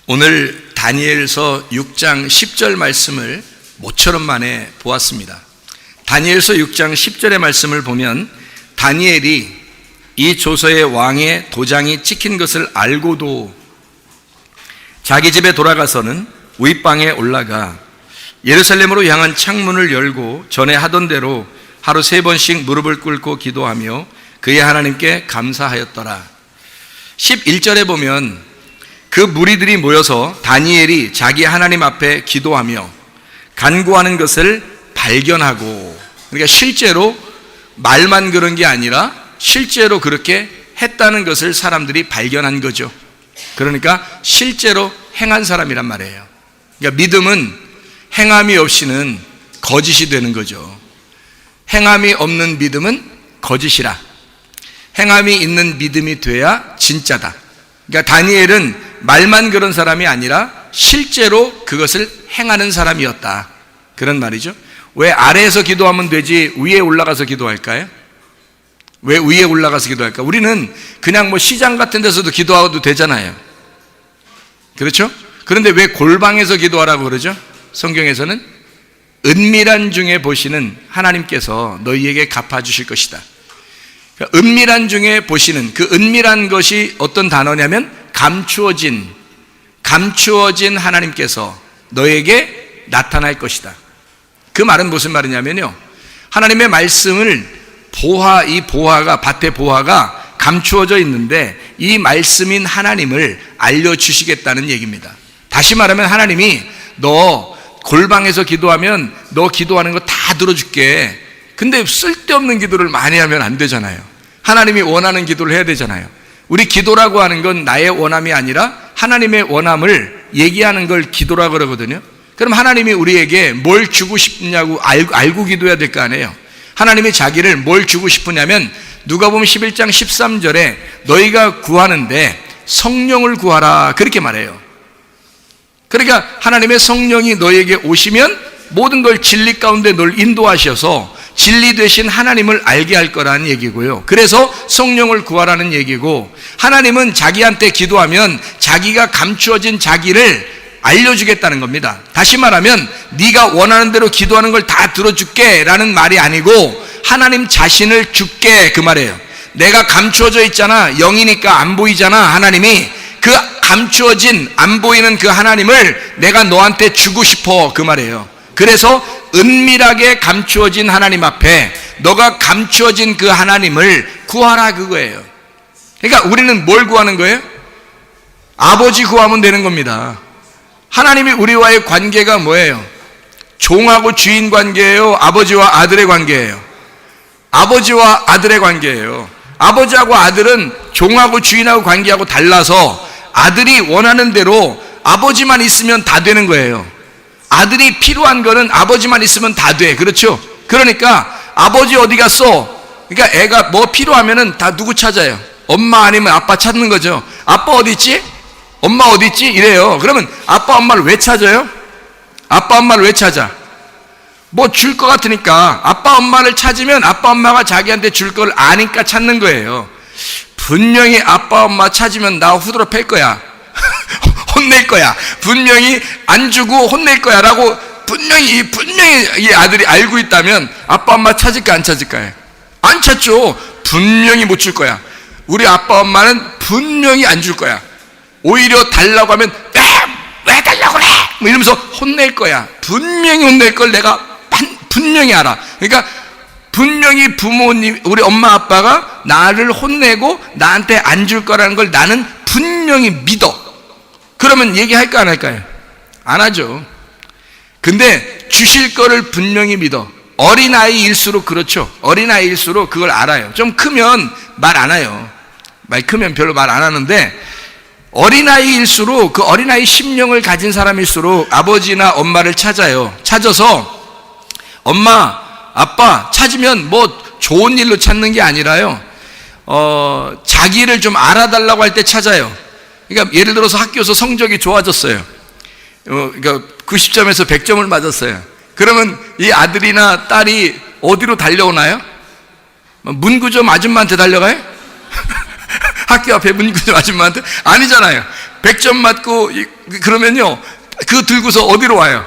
오늘 다니엘서 6장 10절 말씀을 모처럼 만에 보았습니다. 다니엘서 6장 10절의 말씀을 보면 다니엘이 이 조서의 왕의 도장이 찍힌 것을 알고도 자기 집에 돌아가서는 윗방에 올라가 예루살렘으로 향한 창문을 열고 전에 하던 대로 하루 3번씩 무릎을 꿇고 기도하며 그의 하나님께 감사하였더라. 11절에 보면 그 무리들이 모여서 다니엘이 자기 하나님 앞에 기도하며 간구하는 것을 발견하고, 그러니까 실제로 말만 그런 게 아니라 실제로 그렇게 했다는 것을 사람들이 발견한 거죠. 그러니까 실제로 행한 사람이란 말이에요. 그러니까 믿음은 행함이 없이는 거짓이 되는 거죠. 행함이 없는 믿음은 거짓이라. 행함이 있는 믿음이 돼야 진짜다. 그러니까 다니엘은 말만 그런 사람이 아니라 실제로 그것을 행하는 사람이었다, 그런 말이죠. 왜 아래에서 기도하면 되지 위에 올라가서 기도할까요? 왜 위에 올라가서 기도할까? 우리는 그냥 뭐 시장 같은 데서도 기도하도 되잖아요. 그렇죠? 그런데 왜 골방에서 기도하라고 그러죠? 성경에서는 은밀한 중에 보시는 하나님께서 너희에게 갚아주실 것이다. 그러니까 은밀한 중에 보시는, 그 은밀한 것이 어떤 단어냐면 감추어진 하나님께서 너에게 나타날 것이다. 그 말은 무슨 말이냐면요, 하나님의 말씀을 이 보화가, 밭의 보화가 감추어져 있는데 이 말씀인 하나님을 알려주시겠다는 얘기입니다. 다시 말하면 하나님이 너 골방에서 기도하면 너 기도하는 거 다 들어줄게. 근데 쓸데없는 기도를 많이 하면 안 되잖아요. 하나님이 원하는 기도를 해야 되잖아요. 우리 기도라고 하는 건 나의 원함이 아니라 하나님의 원함을 얘기하는 걸 기도라고 그러거든요. 그럼 하나님이 우리에게 뭘 주고 싶냐고 알고 기도해야 될 거 아니에요. 하나님이 자기를 뭘 주고 싶으냐면 누가복음 11장 13절에 너희가 구하는데 성령을 구하라, 그렇게 말해요. 그러니까 하나님의 성령이 너에게 오시면 모든 걸 진리 가운데 널 인도하셔서 진리 되신 하나님을 알게 할 거라는 얘기고요. 그래서 성령을 구하라는 얘기고, 하나님은 자기한테 기도하면 자기가 감추어진 자기를 알려주겠다는 겁니다. 다시 말하면 네가 원하는 대로 기도하는 걸 다 들어줄게 라는 말이 아니고 하나님 자신을 줄게, 그 말이에요. 내가 감추어져 있잖아, 영이니까 안 보이잖아. 하나님이 그 감추어진 안 보이는 그 하나님을 내가 너한테 주고 싶어, 그 말이에요. 그래서 은밀하게 감추어진 하나님 앞에 너가 감추어진 그 하나님을 구하라, 그거예요. 그러니까 우리는 뭘 구하는 거예요? 아버지 구하면 되는 겁니다. 하나님이 우리와의 관계가 뭐예요? 종하고 주인 관계예요? 아버지와 아들의 관계예요? 아버지와 아들의 관계예요. 아버지하고 아들은 종하고 주인하고 관계하고 달라서 아들이 원하는 대로 아버지만 있으면 다 되는 거예요. 아들이 필요한 거는 아버지만 있으면 다 돼. 그렇죠? 그러니까 아버지 어디 갔어? 그러니까 애가 뭐 필요하면은 다 누구 찾아요? 엄마 아니면 아빠 찾는 거죠. 아빠 어디 있지? 엄마 어디 있지? 이래요. 그러면 아빠 엄마를 왜 찾아요? 아빠 엄마를 왜 찾아? 뭐 줄 것 같으니까. 아빠 엄마를 찾으면 아빠 엄마가 자기한테 줄 걸 아니까 찾는 거예요. 분명히 아빠 엄마 찾으면 나 후드로 팰 거야. 혼낼 거야. 분명히 안 주고 혼낼 거야 라고 분명히 이 아들이 알고 있다면 아빠 엄마 찾을까 안 찾을까요? 안 찾죠. 분명히 못 줄 거야. 우리 아빠 엄마는 분명히 안 줄 거야. 오히려 달라고 하면 왜 달라고 그래? 뭐 이러면서 혼낼 거야. 분명히 혼낼 걸 내가 분명히 알아. 그러니까 분명히 부모님, 우리 엄마 아빠가 나를 혼내고 나한테 안 줄 거라는 걸 나는 분명히 믿어. 그러면 얘기할까 안 할까요? 안 하죠. 근데 주실 거를 분명히 믿어. 어린아이일수록 그렇죠. 어린아이일수록 그걸 알아요. 좀 크면 말 안 해요. 말 크면 별로 말 안 하는데 어린아이일수록, 그 어린아이 심령을 가진 사람일수록 아버지나 엄마를 찾아요. 찾아서 엄마, 아빠 찾으면 뭐 좋은 일로 찾는 게 아니라요, 자기를 좀 알아달라고 할 때 찾아요. 그러니까 예를 들어서 학교에서 성적이 좋아졌어요. 그러니까 90점에서 100점을 맞았어요. 그러면 이 아들이나 딸이 어디로 달려오나요? 문구점 아줌마한테 달려가요? 학교 앞에 문구점 아줌마한테? 아니잖아요. 100점 맞고 그러면요, 그거 들고서 어디로 와요?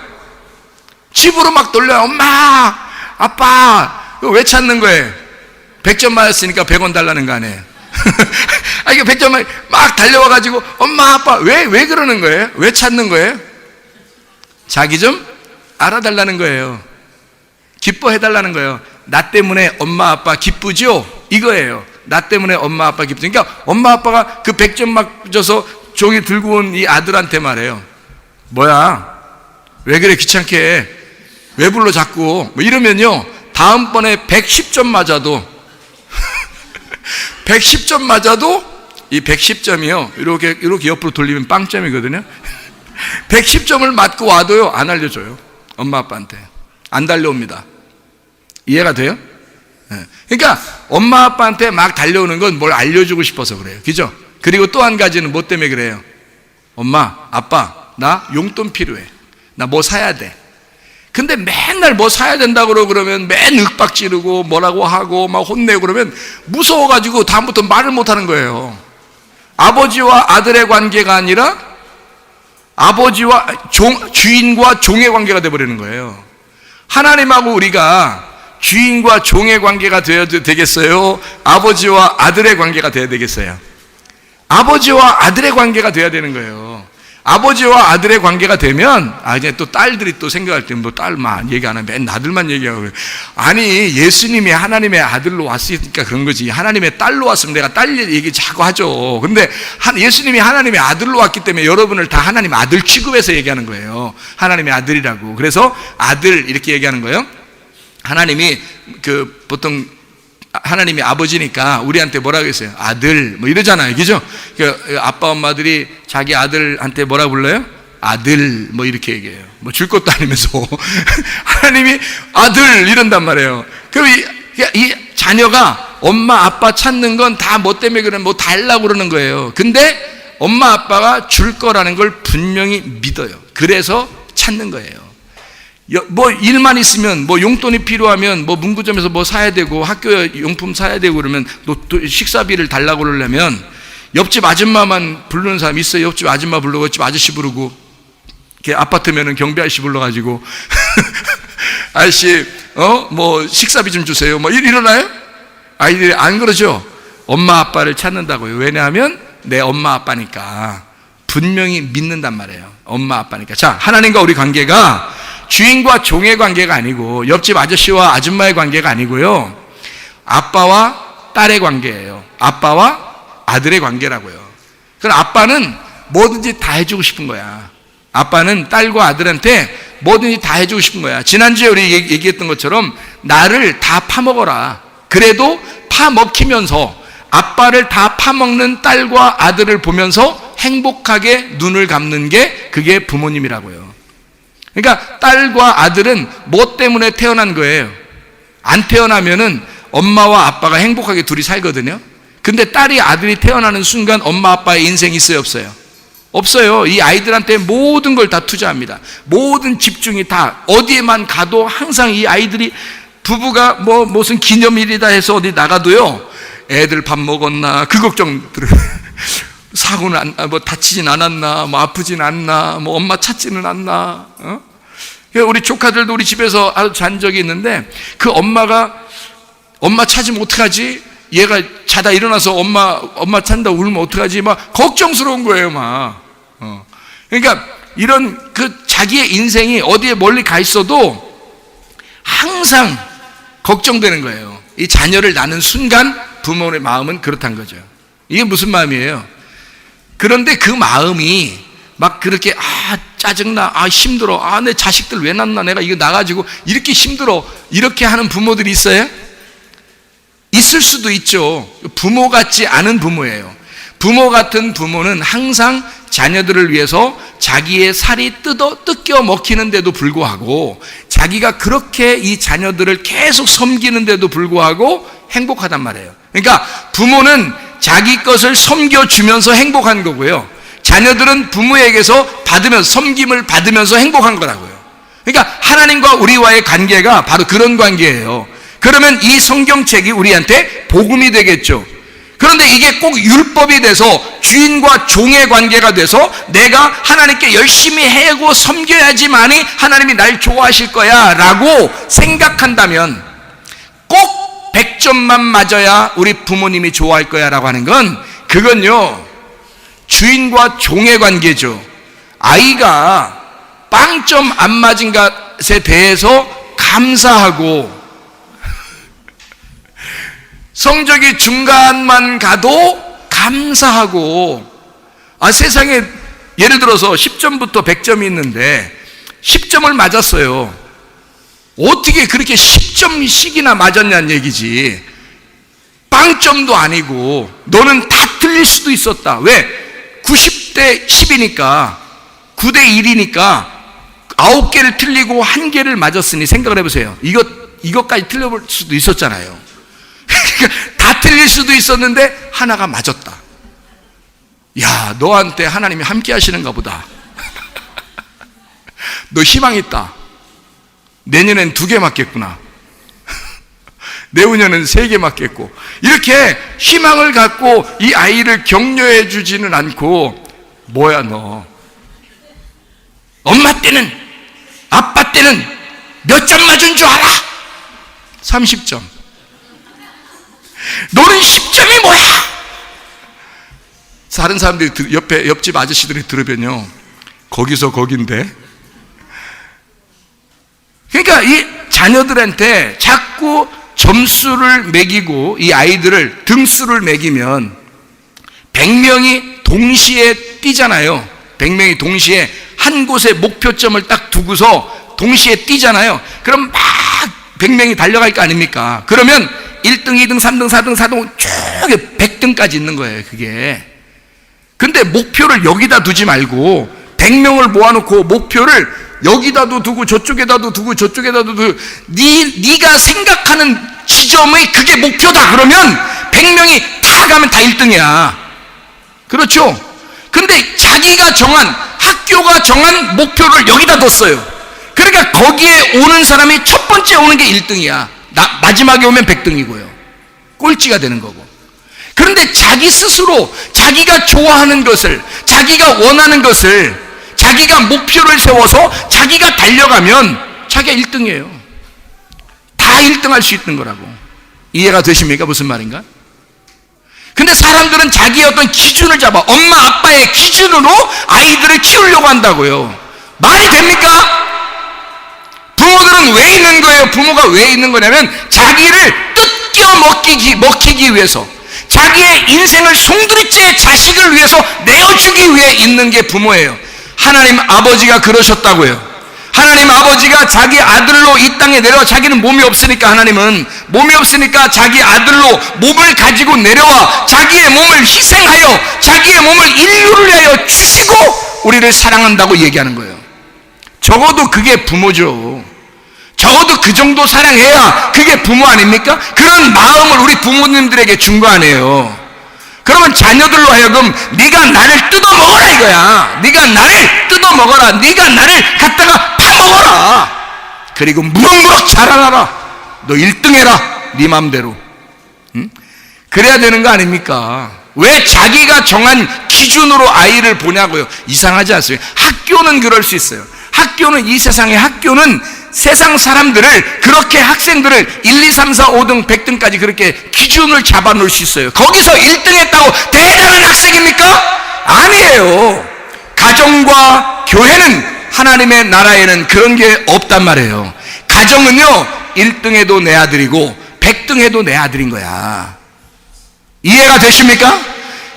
집으로 막 돌려요. 엄마, 아빠, 왜 찾는 거예요? 100점 맞았으니까 100원 달라는 거 아니에요? 이게 100점 막 달려와가지고 엄마, 아빠, 왜 그러는 거예요? 왜 찾는 거예요? 자기 좀 알아달라는 거예요. 기뻐해달라는 거예요. 나 때문에 엄마, 아빠 기쁘죠? 이거예요. 나 때문에 엄마, 아빠 기쁘죠? 그러니까 엄마, 아빠가 그 100점 맞아서 종이 들고 온 이 아들한테 말해요. 뭐야? 왜 그래 귀찮게 해? 왜 불러 자꾸? 뭐 이러면요, 다음번에 110점 맞아도 110점 맞아도 이 110점이요 이렇게 옆으로 돌리면 빵점이거든요. 110점을 맞고 와도요 안 알려줘요. 엄마 아빠한테 안 달려옵니다. 이해가 돼요? 그러니까 엄마 아빠한테 막 달려오는 건 뭘 알려주고 싶어서 그래요. 그죠? 그리고 또 한 가지는 뭐 때문에 그래요? 엄마, 아빠, 나 용돈 필요해. 나 뭐 사야 돼. 근데 맨날 뭐 사야 된다고 그러면 맨 윽박 지르고 뭐라고 하고 막 혼내고 그러면 무서워가지고 다음부터 말을 못 하는 거예요. 아버지와 아들의 관계가 아니라 아버지와 주인과 종의 관계가 되어버리는 거예요. 하나님하고 우리가 주인과 종의 관계가 되어도 되겠어요? 아버지와 아들의 관계가 되어야 되겠어요? 아버지와 아들의 관계가 되어야 되는 거예요. 아버지와 아들의 관계가 되면, 이제 또 딸들이 또 생각할 때, 뭐 딸만 얘기 안 하면 맨 아들만 얘기하고. 아니, 예수님이 하나님의 아들로 왔으니까 그런 거지. 하나님의 딸로 왔으면 내가 딸 얘기 자꾸 하죠. 근데 예수님이 하나님의 아들로 왔기 때문에 여러분을 다 하나님 아들 취급해서 얘기하는 거예요. 하나님의 아들이라고. 그래서 아들 이렇게 얘기하는 거예요. 하나님이 보통 하나님이 아버지니까 우리한테 뭐라고 했어요? 아들 뭐 이러잖아요. 그죠? 아빠 엄마들이 자기 아들한테 뭐라 불러요? 아들 뭐 이렇게 얘기해요. 뭐 줄 것도 아니면서 하나님이 아들 이런단 말이에요. 그럼 이 자녀가 엄마 아빠 찾는 건 다 뭐 때문에 그러면 뭐 달라고 그러는 거예요. 근데 엄마 아빠가 줄 거라는 걸 분명히 믿어요. 그래서 찾는 거예요. 뭐 일만 있으면 뭐 용돈이 필요하면 뭐 문구점에서 뭐 사야 되고 학교 용품 사야 되고 그러면 또 식사비를 달라고 그러려면 옆집 아줌마만 부르는 사람 있어요. 옆집 아줌마 부르고 옆집 아저씨 부르고, 이렇게 아파트면은 경비 아저씨 불러가지고 아저씨 뭐 식사비 좀 주세요 뭐 이러나요? 아이들이 안 그러죠. 엄마 아빠를 찾는다고요. 왜냐하면 내 엄마 아빠니까 분명히 믿는단 말이에요. 엄마 아빠니까. 자, 하나님과 우리 관계가 주인과 종의 관계가 아니고 옆집 아저씨와 아줌마의 관계가 아니고요, 아빠와 딸의 관계예요. 아빠와 아들의 관계라고요. 그럼 아빠는 뭐든지 다 해주고 싶은 거야. 아빠는 딸과 아들한테 뭐든지 다 해주고 싶은 거야. 지난주에 우리 얘기했던 것처럼 나를 다 파먹어라. 그래도 파먹히면서 아빠를 다 파먹는 딸과 아들을 보면서 행복하게 눈을 감는 게 그게 부모님이라고요. 그러니까 딸과 아들은 뭐 때문에 태어난 거예요? 안 태어나면은 엄마와 아빠가 행복하게 둘이 살거든요. 근데 딸이 아들이 태어나는 순간 엄마 아빠의 인생이 있어요, 없어요? 없어요. 이 아이들한테 모든 걸 다 투자합니다. 모든 집중이 다 어디에만 가도 항상 이 아이들이, 부부가 뭐 무슨 기념일이다 해서 어디 나가도요, 애들 밥 먹었나 그 걱정 들어요. 사고는 뭐 다치진 않았나, 뭐 아프진 않나, 뭐 엄마 찾지는 않나. 우리 조카들도 우리 집에서 아주 잔 적이 있는데, 그 엄마가 엄마 찾으면 어떡하지? 얘가 자다 일어나서 엄마 찾는다 울면 어떡하지? 막 걱정스러운 거예요, 막. 그러니까 이런 자기의 인생이 어디에 멀리 가 있어도 항상 걱정되는 거예요. 이 자녀를 낳는 순간 부모의 마음은 그렇다는 거죠. 이게 무슨 마음이에요? 그런데 그 마음이 막 그렇게 짜증나, 힘들어, 내 자식들 왜 낳나, 내가 이거 나가지고 이렇게 힘들어, 이렇게 하는 부모들이 있어요? 있을 수도 있죠. 부모 같지 않은 부모예요. 부모 같은 부모는 항상 자녀들을 위해서 자기의 살이 뜯겨 먹히는데도 불구하고, 자기가 그렇게 이 자녀들을 계속 섬기는데도 불구하고 행복하단 말이에요. 그러니까 부모는 자기 것을 섬겨주면서 행복한 거고요, 자녀들은 부모에게서 섬김을 받으면서 행복한 거라고요. 그러니까 하나님과 우리와의 관계가 바로 그런 관계예요. 그러면 이 성경책이 우리한테 복음이 되겠죠. 그런데 이게 꼭 율법이 돼서 주인과 종의 관계가 돼서 내가 하나님께 열심히 해고 섬겨야지만이 하나님이 날 좋아하실 거야 라고 생각한다면, 꼭 100점만 맞아야 우리 부모님이 좋아할 거야 라고 하는 건, 그건요 주인과 종의 관계죠. 아이가 빵점 안 맞은 것에 대해서 감사하고 성적이 중간만 가도 감사하고, 세상에 예를 들어서 10점부터 100점이 있는데 10점을 맞았어요. 어떻게 그렇게 10점씩이나 맞았냐는 얘기지. 빵점도 아니고 너는 다 틀릴 수도 있었다. 왜? 90대 10이니까 9대 1이니까 9개를 틀리고 1개를 맞았으니 생각을 해보세요. 이것까지 틀려볼 수도 있었잖아요. 다 틀릴 수도 있었는데 하나가 맞았다. 야, 너한테 하나님이 함께 하시는가 보다. 너 희망 있다. 내년엔 2개 맞겠구나. 내후년엔 3개 맞겠고. 이렇게 희망을 갖고 이 아이를 격려해 주지는 않고, 뭐야 너 엄마 때는, 아빠 때는 몇 점 맞은 줄 알아? 30점. 너는 10점이 뭐야? 다른 사람들이 옆집 아저씨들이 들으면요, 거기서 거긴데. 그러니까 이 자녀들한테 자꾸 점수를 매기고 이 아이들을 등수를 매기면 100명이 동시에 뛰잖아요. 100명이 동시에 한 곳에 목표점을 딱 두고서 동시에 뛰잖아요. 그럼 막 100명이 달려갈 거 아닙니까? 그러면 1등, 2등, 3등, 4등, 4등 쭉 100등까지 있는 거예요, 그게. 근데 목표를 여기다 두지 말고 100명을 모아놓고 목표를 여기다도 두고 저쪽에다도 두고 저쪽에다도 두고, 네가 생각하는 지점의 그게 목표다 그러면 100명이 다 가면 다 1등이야. 그렇죠? 근데 자기가 정한, 학교가 정한 목표를 여기다 뒀어요. 그러니까 거기에 오는 사람이 첫 번째 오는 게 1등이야. 마지막에 오면 100등이고요. 꼴찌가 되는 거고. 그런데 자기 스스로 자기가 좋아하는 것을, 자기가 원하는 것을, 자기가 목표를 세워서 자기가 달려가면 자기가 1등이에요. 다 1등 할 수 있는 거라고. 이해가 되십니까? 무슨 말인가? 근데 사람들은 자기의 어떤 기준을 잡아, 엄마 아빠의 기준으로 아이들을 키우려고 한다고요. 말이 됩니까? 부모들은 왜 있는 거예요? 부모가 왜 있는 거냐면 자기를 뜯겨 먹히기 위해서, 자기의 인생을 송두리째 자식을 위해서 내어주기 위해 있는 게 부모예요. 하나님 아버지가 그러셨다고요. 하나님 아버지가 자기 아들로 이 땅에 내려와, 자기는 몸이 없으니까, 하나님은 몸이 없으니까 자기 아들로 몸을 가지고 내려와 자기의 몸을 희생하여 자기의 몸을 인류를 위하여 주시고 우리를 사랑한다고 얘기하는 거예요. 적어도 그게 부모죠. 적어도 그 정도 사랑해야 그게 부모 아닙니까? 그런 마음을 우리 부모님들에게 준 거 아니에요. 그러면 자녀들로 하여금 네가 나를 뜯어먹어라 이거야. 네가 나를 뜯어먹어라. 네가 나를 갖다가 파먹어라. 그리고 무럭무럭 자라나라. 너 1등 해라. 네 맘대로. 응? 그래야 되는 거 아닙니까? 왜 자기가 정한 기준으로 아이를 보냐고요. 이상하지 않습니까? 학교는 그럴 수 있어요. 학교는, 이 세상의 학교는 세상 사람들을, 그렇게 학생들을 1, 2, 3, 4, 5등, 100등까지 그렇게 기준을 잡아 놓을 수 있어요. 거기서 1등 했다고 대단한 학생입니까? 아니에요. 가정과 교회는, 하나님의 나라에는 그런 게 없단 말이에요. 가정은요, 1등 해도 내 아들이고 100등 해도 내 아들인 거야. 이해가 되십니까?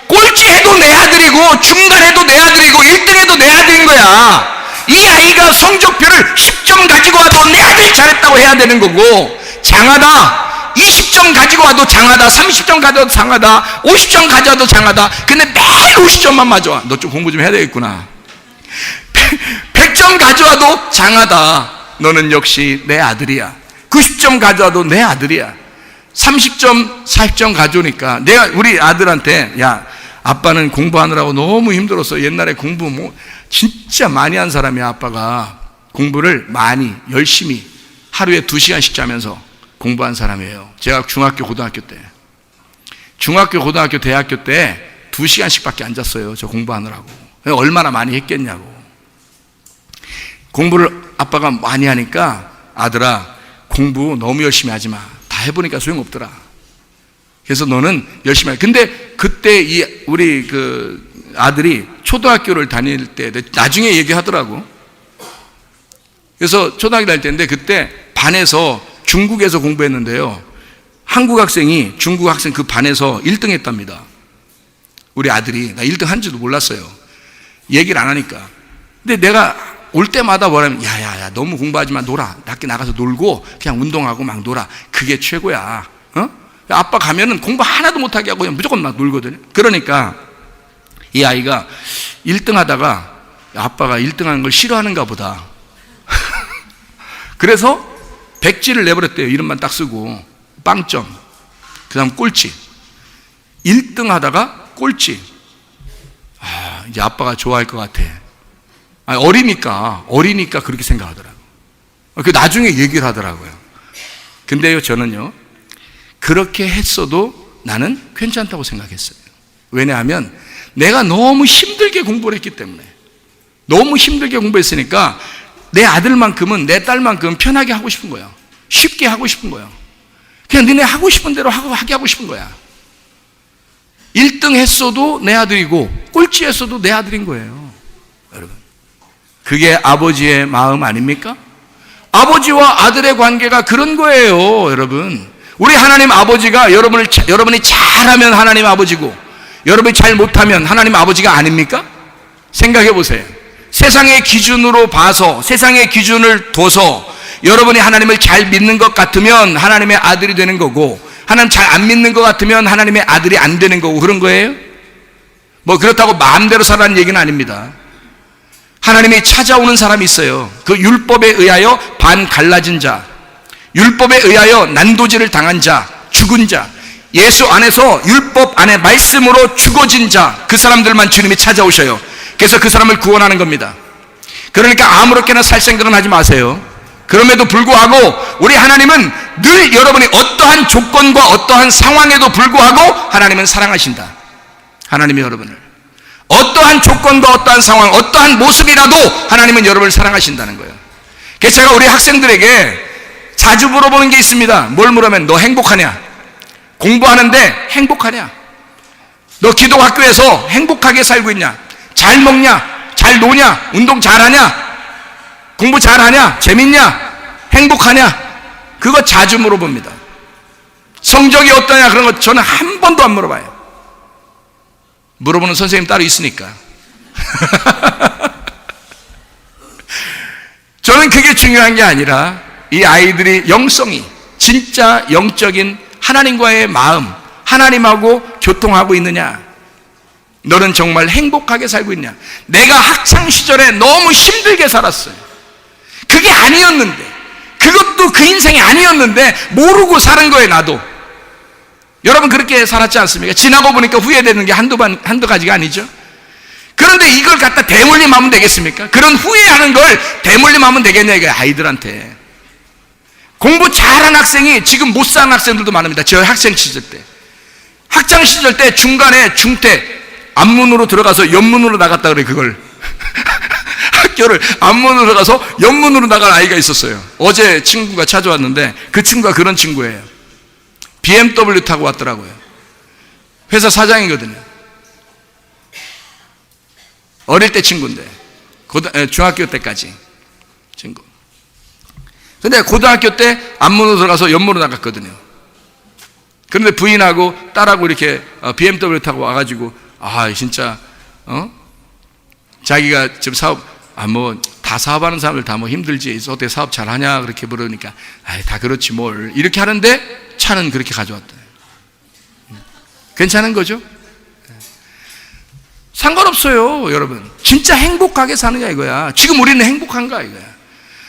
꼴찌 해도 내 아들이고 중간 해도 내 아들이고 1등 해도 내 아들인 거야. 이 아이가 성적표를 10점 가지고 와도 내 아들이 잘했다고 해야 되는 거고, 장하다 20점 가지고 와도 장하다, 30점 가져와도 장하다, 50점 가져와도 장하다. 근데 매일 50점만 맞아. 너 좀 공부 좀 해야 되겠구나. 100점 가져와도 장하다. 너는 역시 내 아들이야. 90점 가져와도 내 아들이야. 30점, 40점 가져오니까 내가 우리 아들한테, 야, 아빠는 공부하느라고 너무 힘들었어. 옛날에 공부 진짜 많이 한 사람이야. 아빠가 공부를 많이 열심히 하루에 2시간씩 자면서 공부한 사람이에요. 제가 중학교 고등학교 때 중학교, 고등학교, 대학교 때 2시간씩밖에 안 잤어요. 저 공부하느라고. 얼마나 많이 했겠냐고. 공부를 아빠가 많이 하니까 아들아, 공부 너무 열심히 하지 마. 다 해보니까 소용없더라. 그래서 너는 열심히 해. 근데 그때 우리 아들이 초등학교를 다닐 때 나중에 얘기하더라고. 그래서 초등학교 다닐 때인데 그때 반에서 중국에서 공부했는데요. 한국 학생이 중국 학생 그 반에서 1등 했답니다. 우리 아들이. 나 1등 한지도 몰랐어요. 얘기를 안 하니까. 근데 내가 올 때마다 뭐라면 야야야 너무 공부하지 마. 놀아. 밖에 나가서 놀고 그냥 운동하고 막 놀아. 그게 최고야. 아빠 가면은 공부 하나도 못하게 하고 그냥 무조건 막 놀거든요. 그러니까 이 아이가 1등 하다가 아빠가 1등 하는 걸 싫어하는가 보다. 그래서 백지를 내버렸대요. 이름만 딱 쓰고 빵점, 그 다음 꼴찌. 1등 하다가 꼴찌. 이제 아빠가 좋아할 것 같아. 어리니까 그렇게 생각하더라고요. 그 나중에 얘기를 하더라고요. 근데요, 저는요, 그렇게 했어도 나는 괜찮다고 생각했어요. 왜냐하면 내가 너무 힘들게 공부를 했기 때문에. 너무 힘들게 공부했으니까 내 아들만큼은, 내 딸만큼은 편하게 하고 싶은 거예요. 쉽게 하고 싶은 거예요. 그냥 너네 하고 싶은 대로 하게 하고 싶은 거야. 1등 했어도 내 아들이고 꼴찌 했어도 내 아들인 거예요. 여러분, 그게 아버지의 마음 아닙니까? 아버지와 아들의 관계가 그런 거예요. 여러분, 우리 하나님 아버지가 여러분이 잘하면 하나님 아버지고 여러분이 잘 못하면 하나님 아버지가 아닙니까? 생각해 보세요. 세상의 기준으로 봐서, 세상의 기준을 둬서 여러분이 하나님을 잘 믿는 것 같으면 하나님의 아들이 되는 거고, 하나님 잘 안 믿는 것 같으면 하나님의 아들이 안 되는 거고, 그런 거예요. 뭐 그렇다고 마음대로 살라는 얘기는 아닙니다. 하나님이 찾아오는 사람이 있어요. 그 율법에 의하여 반 갈라진 자, 율법에 의하여 난도질을 당한 자, 죽은 자, 예수 안에서 율법 안에 말씀으로 죽어진 자, 그 사람들만 주님이 찾아오셔요. 그래서 그 사람을 구원하는 겁니다. 그러니까 아무렇게나 살 생각은 하지 마세요. 그럼에도 불구하고 우리 하나님은 늘 여러분이 어떠한 조건과 어떠한 상황에도 불구하고 하나님은 사랑하신다. 하나님이 여러분을 어떠한 조건과 어떠한 상황, 어떠한 모습이라도 하나님은 여러분을 사랑하신다는 거예요. 그래서 제가 우리 학생들에게 자주 물어보는 게 있습니다. 뭘 물으면 너 행복하냐? 공부하는데 행복하냐? 너 기독 학교에서 행복하게 살고 있냐? 잘 먹냐? 잘 노냐? 운동 잘하냐? 공부 잘하냐? 재밌냐? 행복하냐? 그거 자주 물어봅니다. 성적이 어떠냐? 그런 거 저는 한 번도 안 물어봐요. 물어보는 선생님 따로 있으니까. 저는 그게 중요한 게 아니라 이 아이들이 영성이 진짜 영적인 하나님과의 마음, 하나님하고 교통하고 있느냐? 너는 정말 행복하게 살고 있냐? 내가 학창시절에 너무 힘들게 살았어요. 그게 아니었는데, 그것도 그 인생이 아니었는데 모르고 사는 거예요. 나도. 여러분 그렇게 살았지 않습니까? 지나고 보니까 후회되는 게 한두 가지가 아니죠. 그런데 이걸 갖다 대물림하면 되겠습니까? 그런 후회하는 걸 대물림하면 되겠냐 이거예요. 아이들한테. 공부 잘한 학생이 지금 못 사는 학생들도 많습니다. 저 학생 시절 때, 학창 시절 때 중간에 중퇴 앞문으로 들어가서 옆문으로 나갔다 그래. 그걸 학교를 앞문으로 들어가서 옆문으로 나간 아이가 있었어요. 어제 친구가 찾아왔는데 그 친구가 그런 친구예요. BMW 타고 왔더라고요. 회사 사장이거든요. 어릴 때 친구인데 중학교 때까지 친구. 근데 고등학교 때 앞문으로 들어가서 옆문으로 나갔거든요. 그런데 부인하고 딸하고 이렇게 BMW 타고 와가지고 진짜 자기가 지금 사업 다 사업하는 사람들 다 힘들지 어떻게 사업 잘하냐 그렇게 물으니까 다 그렇지 뭘 이렇게 하는데 차는 그렇게 가져왔다. 괜찮은 거죠? 상관없어요. 여러분 진짜 행복하게 사느냐 이거야. 지금 우리는 행복한가 이거야.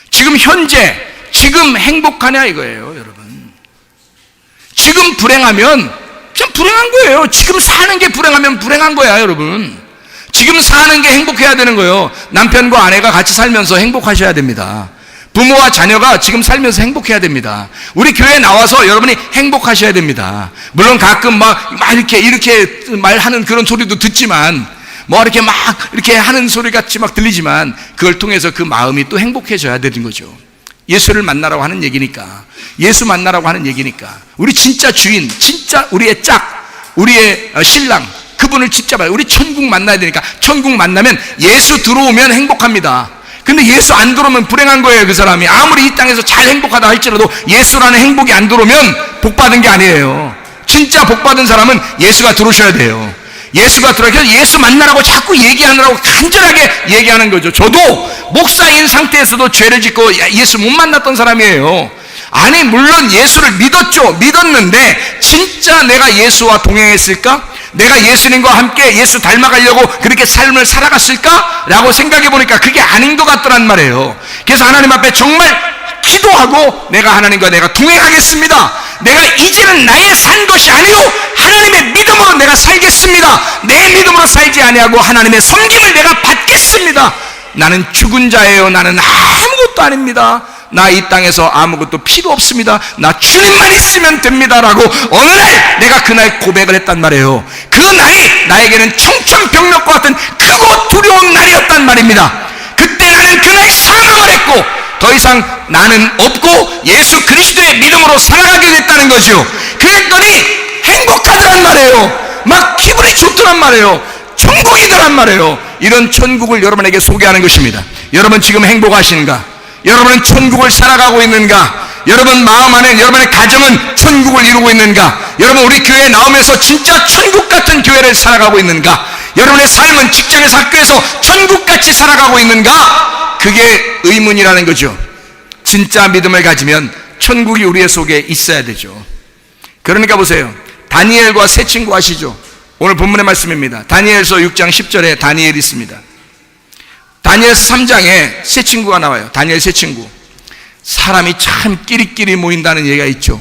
지금 현재 지금 행복하냐 이거예요. 여러분 지금 불행하면 그냥 불행한 거예요. 지금 사는 게 불행하면 불행한 거야. 여러분 지금 사는 게 행복해야 되는 거예요. 남편과 아내가 같이 살면서 행복하셔야 됩니다. 부모와 자녀가 지금 살면서 행복해야 됩니다. 우리 교회에 나와서 여러분이 행복하셔야 됩니다. 물론 가끔 막 이렇게 말하는 그런 소리도 듣지만, 뭐 이렇게 막 이렇게 하는 소리 같이 막 들리지만, 그걸 통해서 그 마음이 또 행복해져야 되는 거죠. 예수를 만나라고 하는 얘기니까, 예수 만나라고 하는 얘기니까, 우리 진짜 주인, 진짜 우리의 짝, 우리의 신랑, 그분을 붙잡아요. 우리 천국 만나야 되니까. 천국 만나면 예수 들어오면 행복합니다. 근데 예수 안 들어오면 불행한 거예요. 그 사람이 아무리 이 땅에서 잘 행복하다 할지라도 예수라는 행복이 안 들어오면 복 받은 게 아니에요. 진짜 복 받은 사람은 예수가 들어오셔야 돼요. 예수가 들어오셔서 예수 만나라고 자꾸 얘기하느라고 간절하게 얘기하는 거죠. 저도 목사인 상태에서도 죄를 짓고 예수 못 만났던 사람이에요. 아니, 물론 예수를 믿었죠. 믿었는데 진짜 내가 예수와 동행했을까? 내가 예수님과 함께 예수 닮아가려고 그렇게 삶을 살아갔을까? 라고 생각해 보니까 그게 아닌 것 같더란 말이에요. 그래서 하나님 앞에 정말 기도하고 내가 하나님과 내가 동행하겠습니다. 내가 이제는 나의 산 것이 아니요 하나님의 믿음으로 내가 살겠습니다. 내 믿음으로 살지 아니하고 하나님의 섬김을 내가 받겠습니다. 나는 죽은 자예요. 나는 아무것도 아닙니다. 나 이 땅에서 아무것도 필요 없습니다. 나 주님만 있으면 됩니다. 라고 어느 날 내가 그날 고백을 했단 말이에요. 그 날이 나에게는 청천벽력과 같은 크고 두려운 날이었단 말입니다. 그때 나는 그날 사명을 했고 더 이상 나는 없고 예수 그리스도의 믿음으로 살아가게 됐다는 거죠. 그랬더니 행복하더란 말이에요. 막 기분이 좋더란 말이에요. 천국이더란 말이에요. 이런 천국을 여러분에게 소개하는 것입니다. 여러분 지금 행복하신가? 여러분은 천국을 살아가고 있는가? 여러분 마음 안에 여러분의 가정은 천국을 이루고 있는가? 여러분 우리 교회에 나오면서 진짜 천국 같은 교회를 살아가고 있는가? 여러분의 삶은 직장에서 학교에서 천국같이 살아가고 있는가? 그게 의문이라는 거죠. 진짜 믿음을 가지면 천국이 우리의 속에 있어야 되죠. 그러니까 보세요. 다니엘과 세 친구 아시죠? 오늘 본문의 말씀입니다. 다니엘서 6장 10절에 다니엘이 있습니다. 다니엘서 3장에 세 친구가 나와요. 다니엘 세 친구. 사람이 참 끼리끼리 모인다는 얘기가 있죠.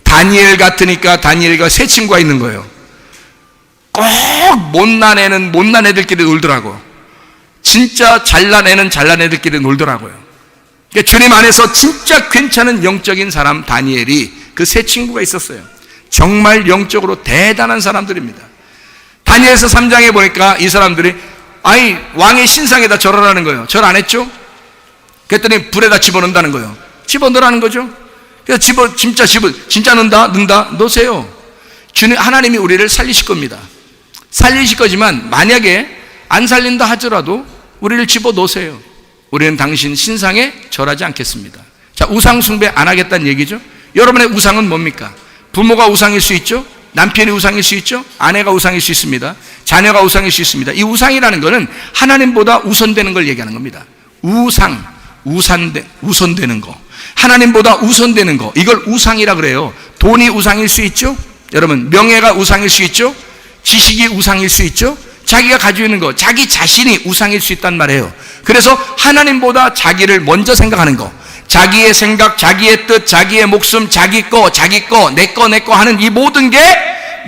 다니엘 같으니까 다니엘과 세 친구가 있는 거예요. 꼭 못난 애는 못난 애들끼리 놀더라고. 진짜 잘난 애는 잘난 애들끼리 놀더라고요. 그러니까 주님 안에서 진짜 괜찮은 영적인 사람 다니엘이 그 세 친구가 있었어요. 정말 영적으로 대단한 사람들입니다. 다니엘서 3장에 보니까 이 사람들이 아니 왕의 신상에다 절하라는 거예요. 절 안 했죠? 그랬더니 불에다 집어넣는다는 거예요. 집어넣으라는 거죠. 그래서 진짜 넣는다? 넣으세요. 주님 하나님이 우리를 살리실 겁니다. 살리실 거지만 만약에 안 살린다 하더라도 우리를 집어넣으세요. 우리는 당신 신상에 절하지 않겠습니다. 자, 우상 숭배 안 하겠다는 얘기죠. 여러분의 우상은 뭡니까? 부모가 우상일 수 있죠. 남편이 우상일 수 있죠. 아내가 우상일 수 있습니다. 자녀가 우상일 수 있습니다. 이 우상이라는 것은 하나님보다 우선되는 걸 얘기하는 겁니다. 우선되는 거, 하나님보다 우선되는 거, 이걸 우상이라 그래요. 돈이 우상일 수 있죠. 여러분 명예가 우상일 수 있죠. 지식이 우상일 수 있죠. 자기가 가지고 있는 거, 자기 자신이 우상일 수 있단 말이에요. 그래서 하나님보다 자기를 먼저 생각하는 거, 자기의 생각, 자기의 뜻, 자기의 목숨, 자기 거, 내 거 하는 이 모든 게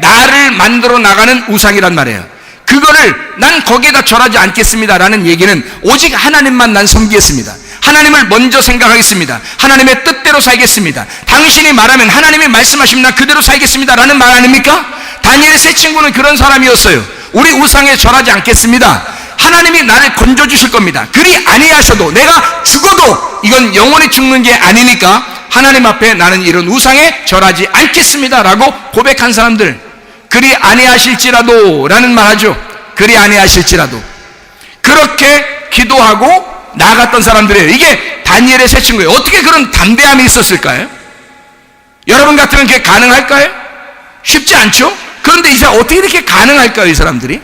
나를 만들어 나가는 우상이란 말이에요. 그거를 난 거기에다 절하지 않겠습니다 라는 얘기는 오직 하나님만 난 섬기겠습니다. 하나님을 먼저 생각하겠습니다. 하나님의 뜻대로 살겠습니다. 당신이 말하면 하나님이 말씀하시면 나 그대로 살겠습니다 라는 말 아닙니까? 다니엘의 세 친구는 그런 사람이었어요. 우리 우상에 절하지 않겠습니다. 하나님이 나를 건져주실 겁니다. 그리 아니하셔도 내가 죽어도 이건 영원히 죽는 게 아니니까 하나님 앞에 나는 이런 우상에 절하지 않겠습니다 라고 고백한 사람들, 그리 아니하실지라도 라는 말 하죠. 그리 아니하실지라도 그렇게 기도하고 나아갔던 사람들이에요. 이게 다니엘의 세 친구예요. 어떻게 그런 담대함이 있었을까요? 여러분 같으면 그게 가능할까요? 쉽지 않죠? 그런데 이 사람 어떻게 이렇게 가능할까요? 이 사람들이?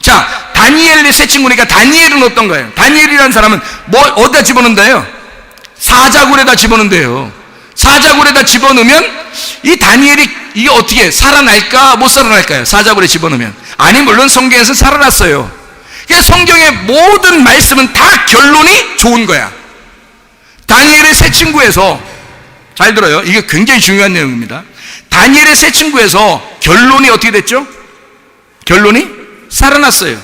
자, 다니엘의 세 친구니까 다니엘은 어떤 거예요? 다니엘이라는 사람은 어디다 집어넣는다요? 사자굴에다 집어넣는대요. 사자굴에다 집어넣으면 이 다니엘이 이게 어떻게 살아날까 못 살아날까요? 사자굴에 집어넣으면. 아니, 물론 성경에서 살아났어요. 그래서 성경의 모든 말씀은 다 결론이 좋은 거야. 다니엘의 세 친구에서, 잘 들어요, 이게 굉장히 중요한 내용입니다. 다니엘의 세 친구에서 결론이 어떻게 됐죠? 결론이 살아났어요.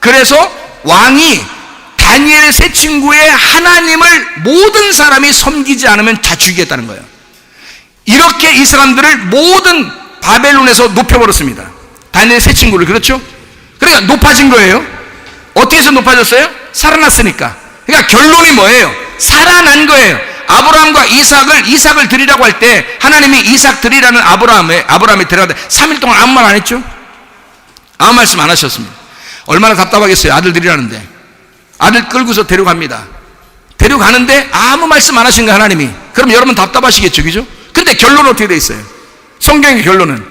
그래서 왕이 다니엘의 세 친구의 하나님을 모든 사람이 섬기지 않으면 다 죽이겠다는 거예요. 이렇게 이 사람들을 모든 바벨론에서 높여버렸습니다. 다니엘의 세 친구를. 그렇죠? 그러니까 높아진 거예요. 어떻게 해서 높아졌어요? 살아났으니까. 그러니까 결론이 뭐예요? 살아난 거예요. 아브라함과 이삭을 드리라고 할 때 하나님이 이삭 드리라는 아브라함이 데려갈 때 3일 동안 아무 말 안 했죠? 아무 말씀 안 하셨습니다. 얼마나 답답하겠어요. 아들 드리라는데. 아들 끌고서 데려갑니다. 데려가는데 아무 말씀 안 하신 거예요, 하나님이. 그럼 여러분 답답하시겠죠, 그죠? 근데 결론은 어떻게 돼 있어요? 성경의 결론은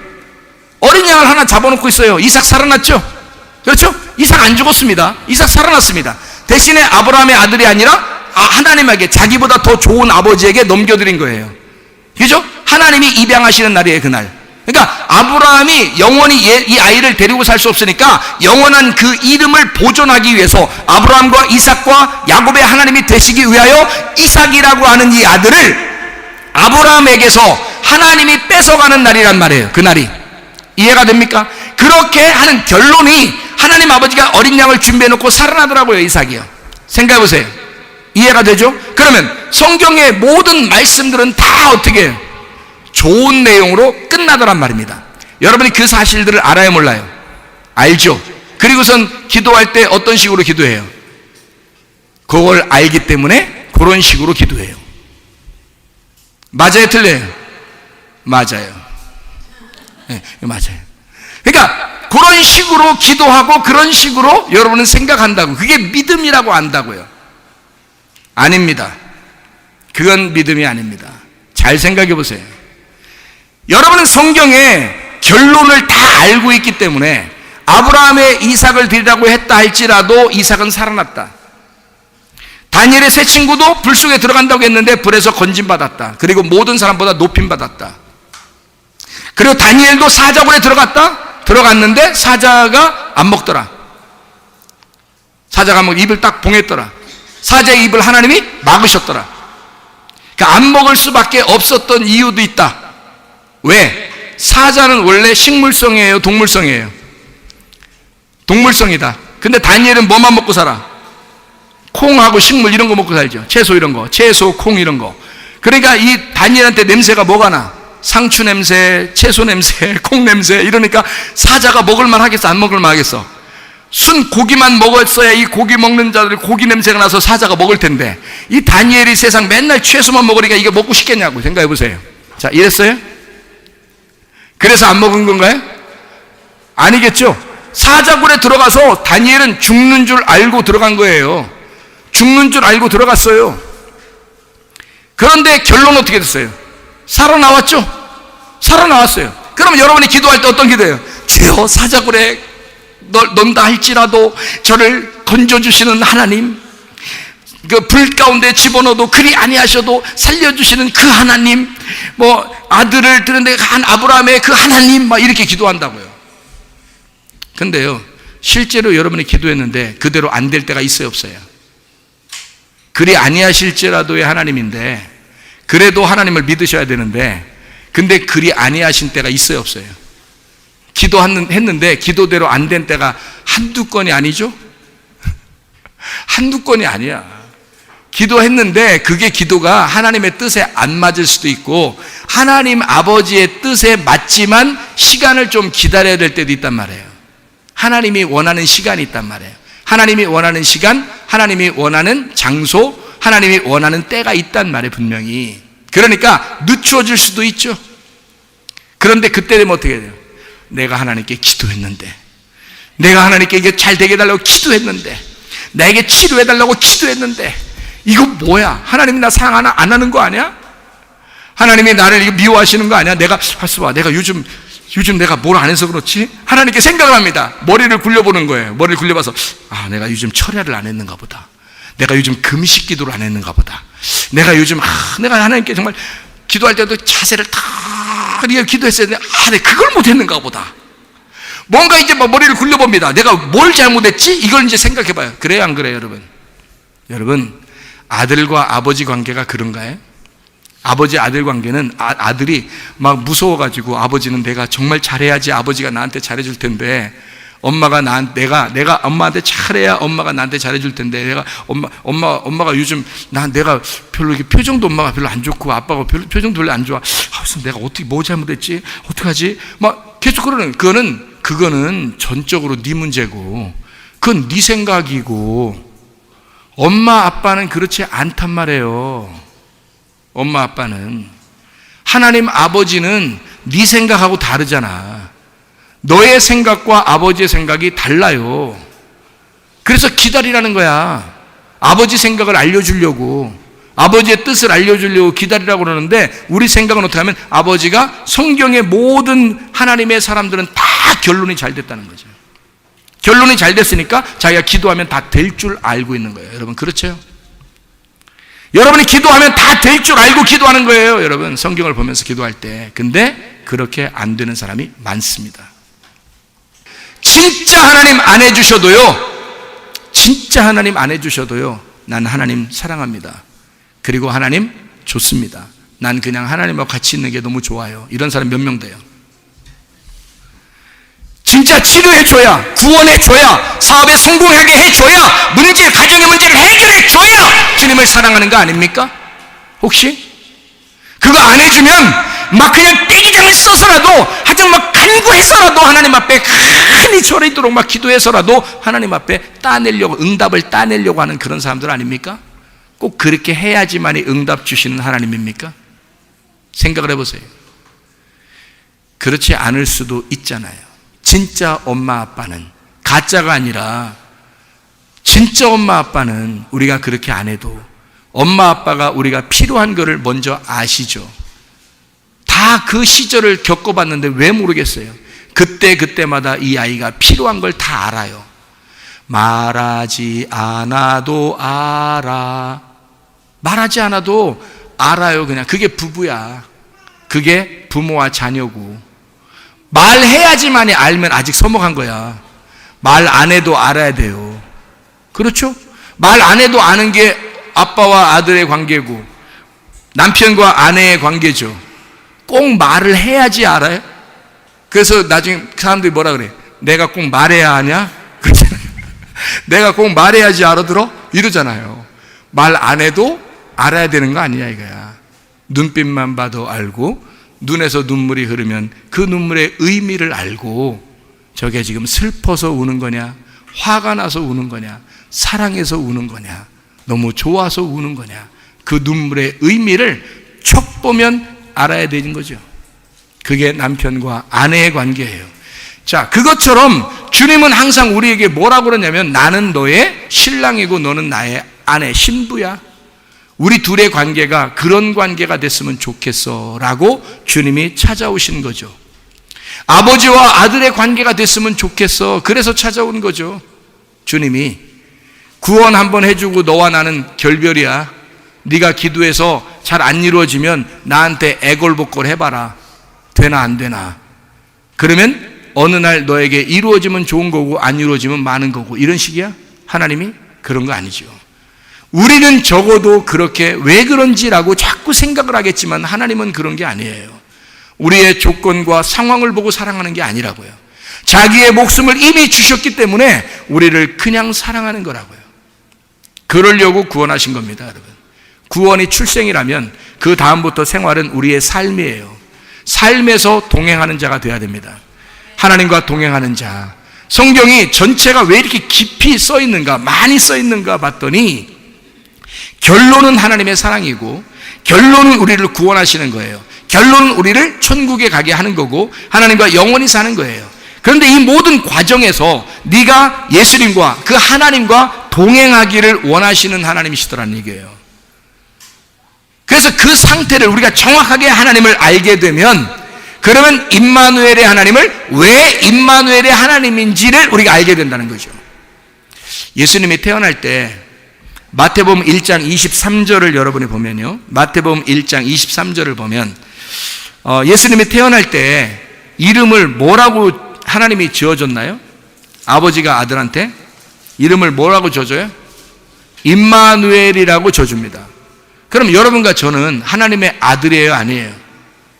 어린 양을 하나 잡아놓고 있어요. 이삭 살아났죠? 그렇죠? 이삭 안 죽었습니다. 이삭 살아났습니다. 대신에 아브라함의 아들이 아니라 하나님에게, 자기보다 더 좋은 아버지에게 넘겨드린 거예요. 그죠? 하나님이 입양하시는 날이에요, 그날. 그러니까 아브라함이 영원히 이 아이를 데리고 살 수 없으니까 영원한 그 이름을 보존하기 위해서 아브라함과 이삭과 야곱의 하나님이 되시기 위하여 이삭이라고 하는 이 아들을 아브라함에게서 하나님이 뺏어가는 날이란 말이에요. 그날이. 이해가 됩니까? 그렇게 하는 결론이 하나님 아버지가 어린 양을 준비해놓고 살아나더라고요, 이삭이요. 생각해보세요. 이해가 되죠? 그러면 성경의 모든 말씀들은 다 어떻게 해요? 좋은 내용으로 끝나더란 말입니다. 여러분이 그 사실들을 알아요, 몰라요? 알죠? 그리고선 기도할 때 어떤 식으로 기도해요? 그걸 알기 때문에 그런 식으로 기도해요. 맞아요, 틀려요? 맞아요. 네, 맞아요. 그러니까 그런 식으로 기도하고 그런 식으로 여러분은 생각한다고. 그게 믿음이라고 안다고요. 아닙니다. 그건 믿음이 아닙니다. 잘 생각해 보세요. 여러분은 성경에 결론을 다 알고 있기 때문에 아브라함의 이삭을 드리라고 했다 할지라도 이삭은 살아났다. 다니엘의 세 친구도 불 속에 들어간다고 했는데 불에서 건짐받았다. 그리고 모든 사람보다 높임받았다. 그리고 다니엘도 사자굴에 들어갔는데 사자가 안 먹더라. 사자가 입을 딱 봉했더라. 사자의 입을 하나님이 막으셨더라. 그러니까 안 먹을 수밖에 없었던 이유도 있다. 왜? 사자는 원래 식물성이에요, 동물성이에요? 동물성이다. 근데 다니엘은 뭐만 먹고 살아? 콩하고 식물 이런 거 먹고 살죠. 채소 이런 거, 채소, 콩 이런 거. 그러니까 이 다니엘한테 냄새가 뭐가 나? 상추 냄새, 채소 냄새, 콩 냄새. 이러니까 사자가 먹을만 하겠어, 안 먹을만 하겠어? 순 고기만 먹었어야 이 고기 먹는 자들이 고기 냄새가 나서 사자가 먹을 텐데, 이 다니엘이 세상 맨날 채소만 먹으니까 이게 먹고 싶겠냐고. 생각해 보세요. 자, 이랬어요? 그래서 안 먹은 건가요? 아니겠죠? 사자굴에 들어가서 다니엘은 죽는 줄 알고 들어간 거예요. 죽는 줄 알고 들어갔어요. 그런데 결론 어떻게 됐어요? 살아나왔죠? 살아나왔어요. 그럼 여러분이 기도할 때 어떤 기도예요? 주여, 사자굴에 넣는다 할지라도 저를 건져주시는 하나님, 그 불 가운데 집어넣어도 그리 아니하셔도 살려주시는 그 하나님, 아들을 드는데 한 아브라함의 그 하나님, 막 이렇게 기도한다고요. 근데요, 실제로 여러분이 기도했는데 그대로 안 될 때가 있어요, 없어요? 그리 아니하실지라도의 하나님인데, 그래도 하나님을 믿으셔야 되는데, 근데 그리 아니하신 때가 있어요, 없어요? 기도했는데 기도대로 안 된 때가 한두 건이 아니죠? 한두 건이 아니야. 기도했는데 그게 기도가 하나님의 뜻에 안 맞을 수도 있고 하나님 아버지의 뜻에 맞지만 시간을 좀 기다려야 될 때도 있단 말이에요. 하나님이 원하는 시간이 있단 말이에요. 하나님이 원하는 시간, 하나님이 원하는 장소, 하나님이 원하는 때가 있단 말이에요, 분명히. 그러니까 늦추어질 수도 있죠. 그런데 그때 되면 어떻게 돼요? 내가 하나님께 기도했는데, 내가 하나님께 이게 잘 되게 해달라고 기도했는데, 나에게 치료해달라고 기도했는데, 이거 뭐야? 하나님이 나 사랑 안 하는 거 아니야? 하나님이 나를 미워하시는 거 아니야? 내가 요즘 내가 뭘 안 해서 그렇지? 하나님께 생각을 합니다. 머리를 굴려보는 거예요. 머리를 굴려봐서, 내가 요즘 철야를 안 했는가 보다. 내가 요즘 금식 기도를 안 했는가 보다. 내가 요즘, 내가 하나님께 정말 기도할 때도 자세를 다 기도했어야 되는데, 내가 그걸 못했는가 보다. 뭔가 이제 머리를 굴려봅니다. 내가 뭘 잘못했지? 이걸 이제 생각해봐요. 그래요, 안 그래요, 여러분? 여러분, 아들과 아버지 관계가 그런가요? 아버지 아들 관계는 아들이 막 무서워가지고 아버지는 내가 정말 잘해야지 아버지가 나한테 잘해줄 텐데 엄마가 내가 엄마한테 잘해야 엄마가 나한테 잘해줄 텐데, 내가 엄마가 요즘 내가 별로 이렇게 표정도 엄마가 별로 안 좋고 아빠가 별로 표정도 별로 안 좋아. 그래서 내가 어떻게 뭐 잘못했지? 어떡하지? 막 계속 그러는, 그거는 전적으로 네 문제고, 그건 네 생각이고, 엄마 아빠는 그렇지 않단 말이에요. 엄마 아빠는. 하나님 아버지는 네 생각하고 다르잖아. 너의 생각과 아버지의 생각이 달라요. 그래서 기다리라는 거야. 아버지 생각을 알려주려고, 아버지의 뜻을 알려주려고 기다리라고 그러는데, 우리 생각은 어떻게 하면 아버지가 성경의 모든 하나님의 사람들은 다 결론이 잘 됐다는 거죠. 결론이 잘 됐으니까 자기가 기도하면 다 될 줄 알고 있는 거예요. 여러분, 그렇죠? 여러분이 기도하면 다 될 줄 알고 기도하는 거예요. 여러분, 성경을 보면서 기도할 때. 근데 그렇게 안 되는 사람이 많습니다. 진짜 하나님 안 해주셔도요, 난 하나님 사랑합니다. 그리고 하나님 좋습니다. 난 그냥 하나님하고 같이 있는 게 너무 좋아요. 이런 사람 몇 명 돼요? 진짜 치료해줘야, 구원해줘야, 사업에 성공하게 해줘야, 가정의 문제를 해결해줘야 주님을 사랑하는 거 아닙니까? 혹시? 그거 안 해주면 막 그냥 떼기장을 써서라도, 하여튼 막 간구해서라도 하나님 앞에 간이 저리도록 막 기도해서라도 하나님 앞에 응답을 따내려고 하는 그런 사람들 아닙니까? 꼭 그렇게 해야지만이 응답 주시는 하나님입니까? 생각을 해보세요. 그렇지 않을 수도 있잖아요. 진짜 엄마 아빠는, 가짜가 아니라 진짜 엄마 아빠는 우리가 그렇게 안 해도 엄마 아빠가 우리가 필요한 거를 먼저 아시죠. 다 그 시절을 겪어봤는데 왜 모르겠어요? 그때마다 이 아이가 필요한 걸 다 알아요. 말하지 않아도 알아. 말하지 않아도 알아요. 그냥 그게 부부야. 그게 부모와 자녀고, 말해야지만이 알면 아직 서먹한 거야. 말 안 해도 알아야 돼요. 그렇죠? 말 안 해도 아는 게 아빠와 아들의 관계고, 남편과 아내의 관계죠. 꼭 말을 해야지 알아요? 그래서 나중에 사람들이 뭐라 그래? 내가 꼭 말해야 하냐? 그렇잖아요. 내가 꼭 말해야지 알아들어? 이러잖아요. 말 안 해도 알아야 되는 거 아니냐 이거야. 눈빛만 봐도 알고, 눈에서 눈물이 흐르면 그 눈물의 의미를 알고, 저게 지금 슬퍼서 우는 거냐, 화가 나서 우는 거냐, 사랑해서 우는 거냐, 너무 좋아서 우는 거냐, 그 눈물의 의미를 척 보면 알아야 되는 거죠. 그게 남편과 아내의 관계예요. 자, 그것처럼 주님은 항상 우리에게 뭐라고 그러냐면, 나는 너의 신랑이고 너는 나의 아내, 신부야. 우리 둘의 관계가 그런 관계가 됐으면 좋겠어 라고 주님이 찾아오신 거죠. 아버지와 아들의 관계가 됐으면 좋겠어. 그래서 찾아온 거죠. 주님이 구원 한번 해주고 너와 나는 결별이야. 네가 기도해서 잘 안 이루어지면 나한테 애걸복걸 해봐라. 되나 안 되나. 그러면 어느 날 너에게 이루어지면 좋은 거고 안 이루어지면 많은 거고, 이런 식이야? 하나님이? 그런 거 아니죠. 우리는 적어도 그렇게 왜 그런지라고 자꾸 생각을 하겠지만, 하나님은 그런 게 아니에요. 우리의 조건과 상황을 보고 사랑하는 게 아니라고요. 자기의 목숨을 이미 주셨기 때문에 우리를 그냥 사랑하는 거라고요. 그러려고 구원하신 겁니다, 여러분. 구원이 출생이라면 그 다음부터 생활은 우리의 삶이에요. 삶에서 동행하는 자가 되어야 됩니다. 하나님과 동행하는 자. 성경이 전체가 왜 이렇게 깊이 써 있는가, 많이 써 있는가 봤더니, 결론은 하나님의 사랑이고, 결론은 우리를 구원하시는 거예요. 결론은 우리를 천국에 가게 하는 거고, 하나님과 영원히 사는 거예요. 그런데 이 모든 과정에서 네가 예수님과 그 하나님과 동행하기를 원하시는 하나님이시더라는 얘기예요. 그래서 그 상태를 우리가 정확하게 하나님을 알게 되면, 그러면 임마누엘의 하나님을 왜 임마누엘의 하나님인지를 우리가 알게 된다는 거죠. 예수님이 태어날 때 마태복음 1장 23절을 여러분이 보면요, 마태복음 1장 23절을 보면 예수님이 태어날 때 이름을 뭐라고 하나님이 지어줬나요? 아버지가 아들한테 이름을 뭐라고 지어줘요? 임마누엘이라고 지어줍니다. 그럼 여러분과 저는 하나님의 아들이에요, 아니에요?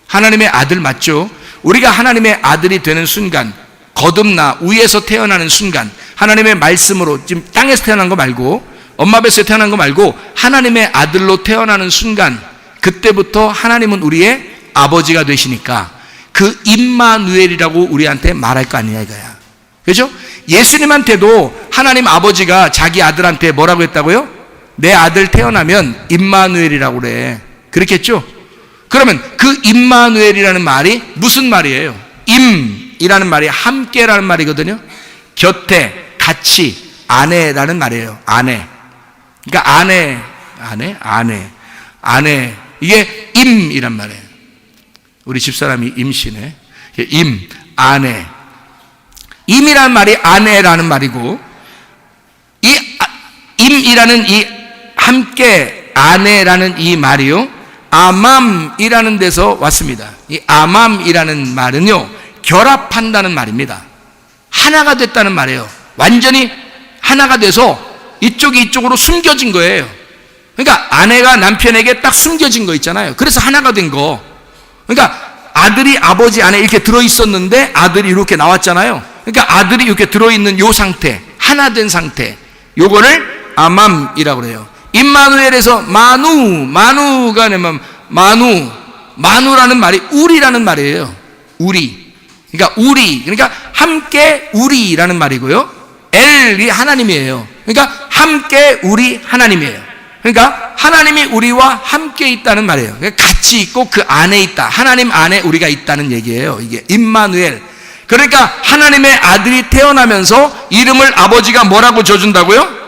하나님의 아들 맞죠? 우리가 하나님의 아들이 되는 순간, 거듭나 위에서 태어나는 순간, 하나님의 말씀으로, 지금 땅에서 태어난 거 말고, 엄마 뱃에서 태어난 거 말고 하나님의 아들로 태어나는 순간, 그때부터 하나님은 우리의 아버지가 되시니까 그 임마누엘이라고 우리한테 말할 거 아니냐 이거야. 그렇죠? 예수님한테도 하나님 아버지가 자기 아들한테 뭐라고 했다고요? 내 아들 태어나면 임마누엘이라고 그래. 그렇겠죠? 그러면 그 임마누엘이라는 말이 무슨 말이에요? 임이라는 말이 함께라는 말이거든요. 곁에, 같이, 아내라는 말이에요. 아내. 그러니까 아내. 이게 임이란 말이에요. 우리 집사람이 임씨네. 아내. 임이라는 말이 아내라는 말이고, 임이라는 이 함께, 아내라는 이 말이요, 아맘이라는 데서 왔습니다. 이 아맘이라는 말은요, 결합한다는 말입니다. 하나가 됐다는 말이에요. 완전히 하나가 돼서 이쪽이 이쪽으로 숨겨진 거예요. 그러니까 아내가 남편에게 딱 숨겨진 거 있잖아요. 그래서 하나가 된 거. 그러니까 아들이 아버지 안에 이렇게 들어있었는데 아들이 이렇게 나왔잖아요. 그러니까 아들이 이렇게 들어있는 요 상태, 하나 된 상태, 요거를 아맘이라고 그래요. 임마누엘에서 마누가 되면 마누라는 말이 우리라는 말이에요. 우리. 그러니까 함께 우리라는 말이고요. 엘이 하나님이에요. 그러니까 함께 우리 하나님이에요. 그러니까 하나님이 우리와 함께 있다는 말이에요. 그러니까 같이 있고 그 안에 있다. 하나님 안에 우리가 있다는 얘기예요. 이게 임마누엘. 그러니까 하나님의 아들이 태어나면서 이름을 아버지가 뭐라고 줘준다고요?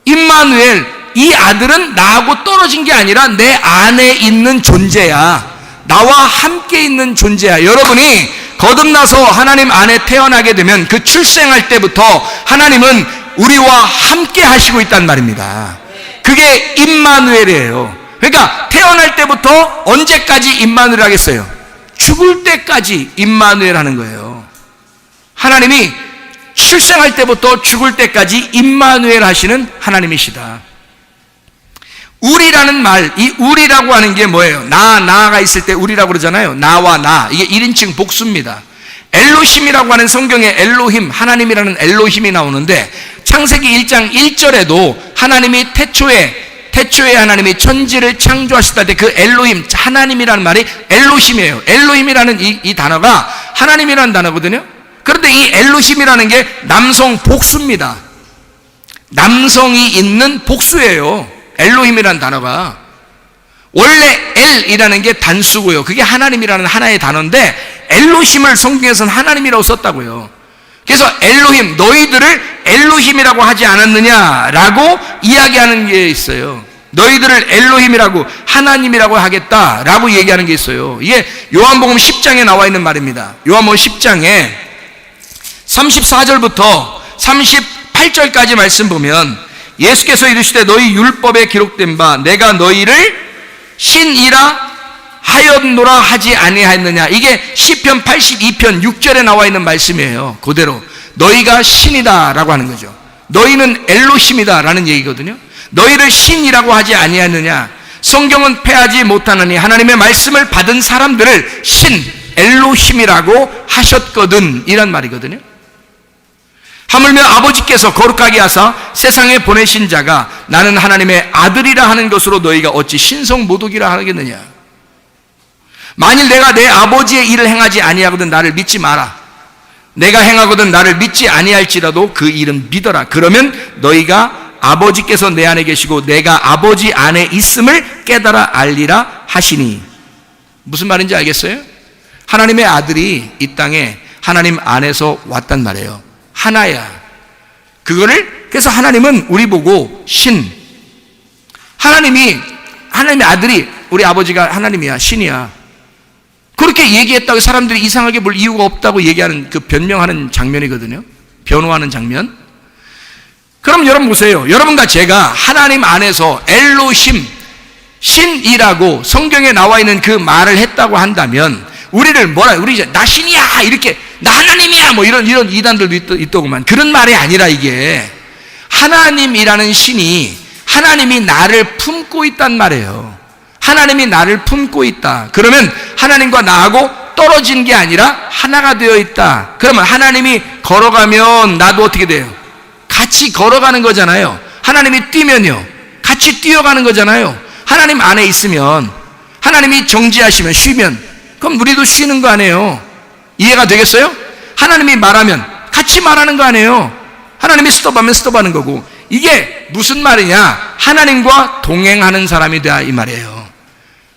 임마누엘. 이 아들은 나하고 떨어진 게 아니라 내 안에 있는 존재야. 나와 함께 있는 존재야. 여러분이 거듭나서 하나님 안에 태어나게 되면 그 출생할 때부터 하나님은 우리와 함께 하시고 있단 말입니다. 그게 임마누엘이에요. 그러니까 태어날 때부터 언제까지 임마누엘 하겠어요? 죽을 때까지 임마누엘 하는 거예요. 하나님이 출생할 때부터 죽을 때까지 임마누엘 하시는 하나님이시다. 우리라는 말, 이 우리라고 하는 게 뭐예요? 나가 있을 때 우리라고 그러잖아요. 나와 나. 이게 1인칭 복수입니다. 엘로힘이라고 하는 성경에 엘로힘, 하나님이라는 엘로힘이 나오는데 창세기 1장 1절에도 하나님이 태초에 하나님이 천지를 창조하실 때 그 엘로힘, 하나님이라는 말이 엘로힘이에요. 엘로힘이라는 이 단어가 하나님이라는 단어거든요. 그런데 이 엘로힘이라는 게 남성 복수입니다. 남성이 있는 복수예요. 엘로힘이라는 단어가. 원래 엘이라는 게 단수고요. 그게 하나님이라는 하나의 단어인데 엘로힘을 성경에서는 하나님이라고 썼다고요. 그래서 엘로힘, 너희들을 엘로힘이라고 하지 않았느냐라고 이야기하는 게 있어요. 너희들을 엘로힘이라고, 하나님이라고 하겠다라고 얘기하는 게 있어요. 이게 요한복음 10장에 나와 있는 말입니다. 요한복음 10장에 34절부터 38절까지 말씀 보면 예수께서 이르시되 너희 율법에 기록된 바 내가 너희를 신이라 하였노라 하지 아니하였느냐. 이게 시편 82편 6절에 나와 있는 말씀이에요. 그대로 너희가 신이다 라고 하는 거죠. 너희는 엘로힘이다 라는 얘기거든요. 너희를 신이라고 하지 아니하느냐. 성경은 패하지 못하느니 하나님의 말씀을 받은 사람들을 신, 엘로힘이라고 하셨거든, 이란 말이거든요. 하물며 아버지께서 거룩하게 하사 세상에 보내신 자가 나는 하나님의 아들이라 하는 것으로 너희가 어찌 신성 모독이라 하겠느냐. 만일 내가 내 아버지의 일을 행하지 아니하거든 나를 믿지 마라. 내가 행하거든 나를 믿지 아니할지라도 그 일은 믿어라. 그러면 너희가 아버지께서 내 안에 계시고 내가 아버지 안에 있음을 깨달아 알리라 하시니. 무슨 말인지 알겠어요? 하나님의 아들이 이 땅에 하나님 안에서 왔단 말이에요. 하나야. 그거를, 그래서 하나님은 우리 보고 신, 하나님의 아들이, 우리 아버지가 하나님이야, 신이야, 그렇게 얘기했다고 사람들이 이상하게 볼 이유가 없다고 얘기하는, 그 변명하는 장면이거든요. 변호하는 장면. 그럼 여러분 보세요. 여러분과 제가 하나님 안에서 엘로힘, 신이라고 성경에 나와 있는 그 말을 했다고 한다면 우리를 우리 이제 나 신이야 이렇게, 나 하나님이야 뭐 이런 이단들도 있더구만. 그런 말이 아니라, 이게 하나님이라는 신이, 하나님이 나를 품고 있단 말이에요. 하나님이 나를 품고 있다. 그러면 하나님과 나하고 떨어진 게 아니라 하나가 되어 있다. 그러면 하나님이 걸어가면 나도 어떻게 돼요? 같이 걸어가는 거잖아요. 하나님이 뛰면요, 같이 뛰어가는 거잖아요. 하나님 안에 있으면, 하나님이 정지하시면, 쉬면, 그럼 우리도 쉬는 거 아니에요? 이해가 되겠어요? 하나님이 말하면 같이 말하는 거 아니에요? 하나님이 스톱하면 스톱하는 거고. 이게 무슨 말이냐? 하나님과 동행하는 사람이 되야 이 말이에요.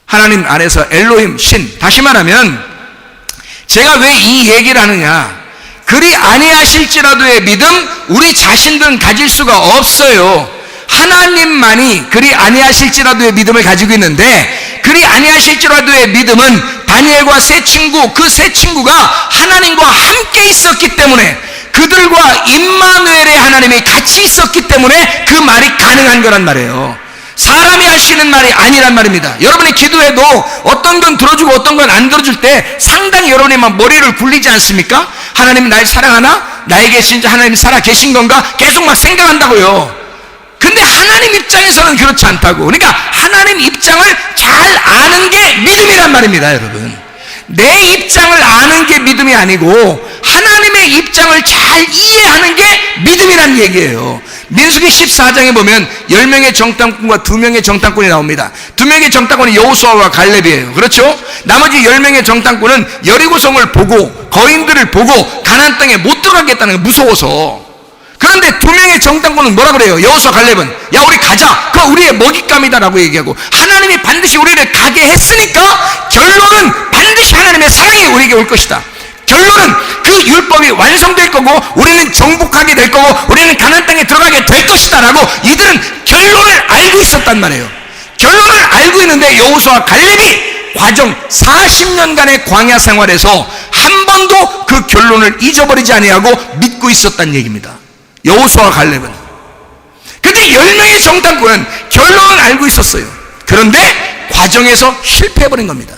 하나님 안에서 엘로힘, 신. 다시 말하면 제가 왜 이 얘기를 하느냐? 그리 아니하실지라도의 믿음, 우리 자신들은 가질 수가 없어요. 하나님만이 그리 아니하실지라도의 믿음을 가지고 있는데, 그리 아니하실지라도의 믿음은 다니엘과 세 친구, 그 세 친구가 하나님과 함께 있었기 때문에, 그들과 임마누엘의 하나님이 같이 있었기 때문에 그 말이 가능한 거란 말이에요. 사람이 하시는 말이 아니란 말입니다. 여러분이 기도해도 어떤 건 들어주고 어떤 건 안 들어줄 때 상당히 여러분이 막 머리를 굴리지 않습니까? 하나님이 날 사랑하나? 나에게 진짜 하나님이 살아 계신 건가? 계속 막 생각한다고요. 근데 하나님 입장에서는 그렇지 않다고. 그러니까 하나님 입장을 잘 아는 게 믿음이란 말입니다, 여러분. 내 입장을 아는 게 믿음이 아니고 하나님의 입장을 잘 이해하는 게 믿음이란 얘기예요. 민수기 14장에 보면 10명의 정탐꾼과 2명의 정탐꾼이 나옵니다. 2명의 정탐꾼이 여호수아와 갈렙이에요. 그렇죠? 나머지 10명의 정탐꾼은 여리고성을 보고 거인들을 보고 가나안 땅에 못 들어가겠다는 게 무서워서. 그런데 2명의 정탐꾼은 뭐라 그래요? 여호수아 갈렙은 야 우리 가자, 그거 우리의 먹잇감이다라고 얘기하고, 하나님이 반드시 우리를 가게 했으니까 결론은 반드시 하나님의 사랑이 우리에게 올 것이다. 결론은 그 율법이 완성될 거고 우리는 정복하게 될 거고 우리는 가나안 땅에 들어가게 될 것이다 라고 이들은 결론을 알고 있었단 말이에요. 결론을 알고 있는데 여호수아 갈렙이 과정 40년간의 광야 생활에서 한 번도 그 결론을 잊어버리지 아니하고 믿고 있었단 얘기입니다. 여호수아 갈렙은. 근데 10명의 정탐꾼은 결론을 알고 있었어요. 그런데 과정에서 실패해버린 겁니다.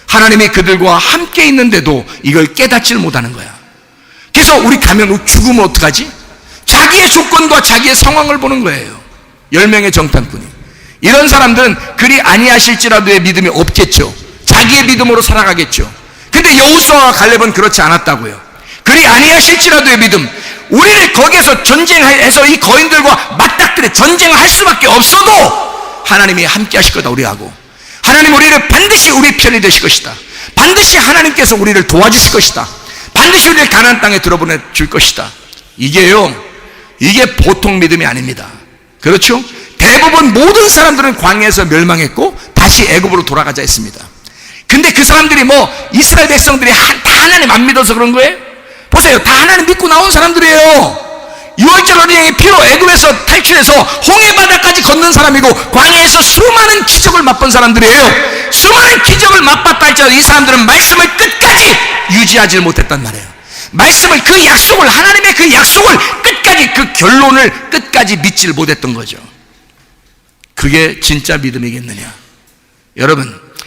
하나님이 그들과 함께 있는데도 이걸 깨닫지를 못하는 거야. 그래서 우리 가면 죽으면 어떡하지? 자기의 조건과 자기의 상황을 보는 거예요. 10명의 정탐꾼이. 이런 사람들은 그리 아니하실지라도의 믿음이 없겠죠. 자기의 믿음으로 살아가겠죠. 근데 여호수아와 갈렙은 그렇지 않았다고요. 그리 아니하실지라도의 믿음, 우리를 거기에서 전쟁해서 이 거인들과 맞닥뜨려 전쟁을 할 수밖에 없어도 하나님이 함께 하실 거다 우리하고. 하나님 우리를 반드시 우리 편이 되실 것이다. 반드시 하나님께서 우리를 도와주실 것이다. 반드시 우리를 가나안 땅에 들어보내줄 것이다. 이게요, 이게 보통 믿음이 아닙니다. 그렇죠? 대부분 모든 사람들은 광야에서 멸망했고 다시 애굽으로 돌아가자 했습니다. 근데 그 사람들이 뭐 이스라엘 백성들이 다 하나님 안 믿어서 그런 거예요? 보세요, 다 하나님 믿고 나온 사람들이에요. 유월절 어린양의 피로 애굽에서 탈출해서 홍해바다까지 건넌 사람이고 광야에서 수많은 기적을 맛본 사람들이에요. 수많은 기적을 맛봤다 할지라도 이 사람들은 말씀을 끝까지 유지하지 못했단 말이에요. 말씀을, 그 약속을, 하나님의 그 약속을 끝까지, 그 결론을 끝까지 믿지를 못했던 거죠. 그게 진짜 믿음이겠느냐?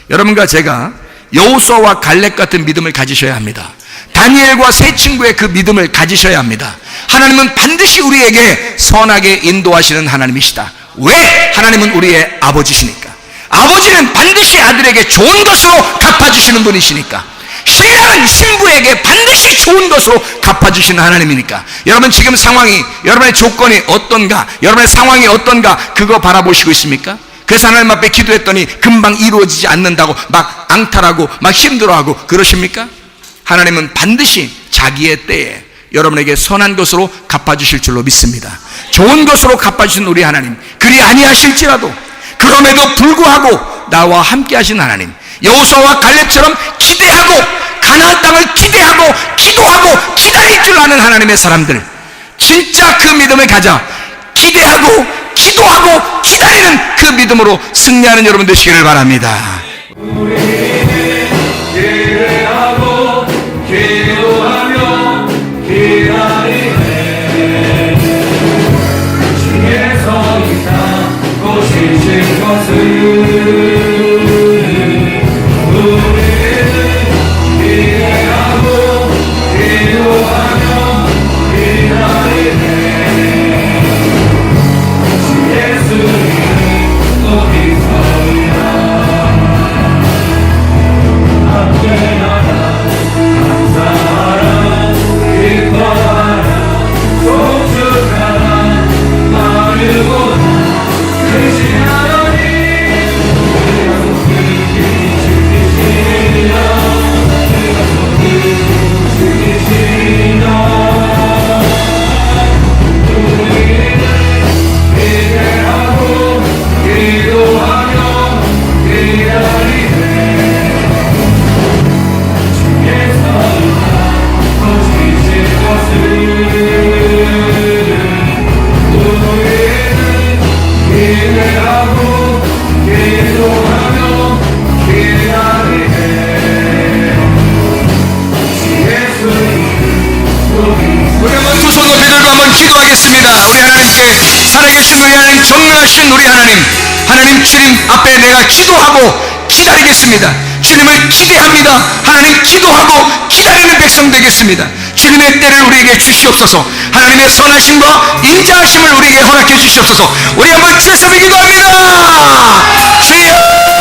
여러분과 제가 여호수아와 갈렙 같은 믿음을 가지셔야 합니다. 다니엘과 세 친구의 그 믿음을 가지셔야 합니다. 하나님은 반드시 우리에게 선하게 인도하시는 하나님이시다. 왜? 하나님은 우리의 아버지시니까. 아버지는 반드시 아들에게 좋은 것으로 갚아주시는 분이시니까. 신랑은 신부에게 반드시 좋은 것으로 갚아주시는 하나님이니까. 여러분 지금 상황이, 여러분의 조건이 어떤가, 여러분의 상황이 어떤가, 그거 바라보시고 있습니까? 그래서 하나님 앞에 기도했더니 금방 이루어지지 않는다고 막 앙탈하고 막 힘들어하고 그러십니까? 하나님은 반드시 자기의 때에 여러분에게 선한 것으로 갚아주실 줄로 믿습니다. 좋은 것으로 갚아주신 우리 하나님, 그리 아니하실지라도 그럼에도 불구하고 나와 함께 하신 하나님, 여호수아와 갈렙처럼 기대하고 가나안 땅을 기대하고 기도하고 기다릴 줄 아는 하나님의 사람들, 진짜 그 믿음을 가져 기대하고 기도하고 기다리는 그 믿음으로 승리하는 여러분 되시기를 바랍니다. 기도하며 기다리네. 주께서 이상 고치실 것을 우리는 기대하고 기도하며 기다리네. 주 예수 이름 높이소이다. 함께 나가 살아계신 우리 하나님, 전능하신 우리 하나님, 하나님 주님 앞에 내가 기도하고 기다리겠습니다. 주님을 기대합니다. 하나님 기도하고 기다리는 백성 되겠습니다. 주님의 때를 우리에게 주시옵소서. 하나님의 선하심과 인자하심을 우리에게 허락해 주시옵소서. 우리 한번 주의 기도합니다. 주여